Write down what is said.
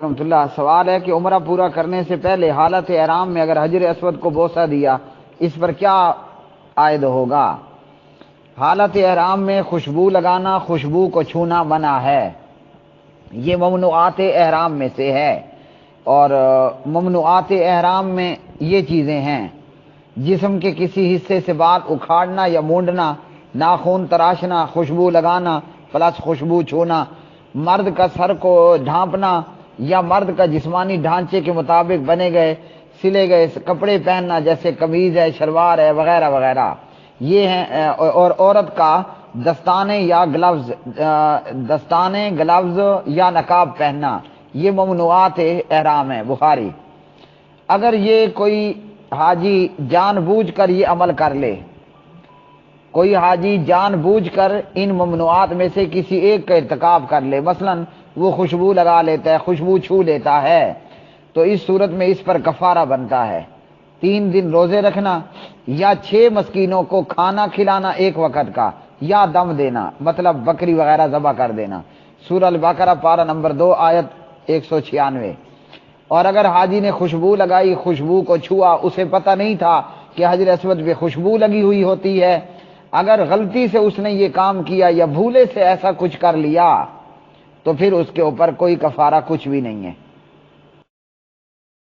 رحمۃ اللہ، سوال ہے کہ عمرہ پورا کرنے سے پہلے حالت احرام میں اگر حجر اسود کو بوسہ دیا اس پر کیا عائد ہوگا؟ حالت احرام میں خوشبو لگانا، خوشبو کو چھونا منع ہے، یہ ممنوعات احرام میں سے ہے۔ اور ممنوعات احرام میں یہ چیزیں ہیں: جسم کے کسی حصے سے بال اکھاڑنا یا مونڈنا، ناخن تراشنا، خوشبو لگانا پلس خوشبو چھونا، مرد کا سر کو ڈھانپنا یا مرد کا جسمانی ڈھانچے کے مطابق بنے گئے سلے گئے کپڑے پہننا جیسے قمیض ہے، شلوار ہے وغیرہ وغیرہ، یہ ہیں۔ اور عورت کا دستانے گلوز یا نقاب پہننا، یہ ممنوعات احرام ہے۔ بخاری۔ اگر یہ کوئی حاجی جان بوجھ کر یہ عمل کر لے، کوئی حاجی جان بوجھ کر ان ممنوعات میں سے کسی ایک کا ارتکاب کر لے، مثلا وہ خوشبو لگا لیتا ہے، خوشبو چھو لیتا ہے، تو اس صورت میں اس پر کفارہ بنتا ہے 3 دن روزے رکھنا یا 6 مسکینوں کو کھانا کھلانا ایک وقت کا، یا دم دینا مطلب بکری وغیرہ ذبح کر دینا۔ سورہ البقرہ پارہ نمبر 2 آیت 196۔ اور اگر حاجی نے خوشبو لگائی، خوشبو کو چھوا، اسے پتہ نہیں تھا کہ حجر اسود پہ خوشبو لگی ہوئی ہوتی ہے، اگر غلطی سے اس نے یہ کام کیا یا بھولے سے ایسا کچھ کر لیا تو پھر اس کے اوپر کوئی کفارہ کچھ بھی نہیں ہے۔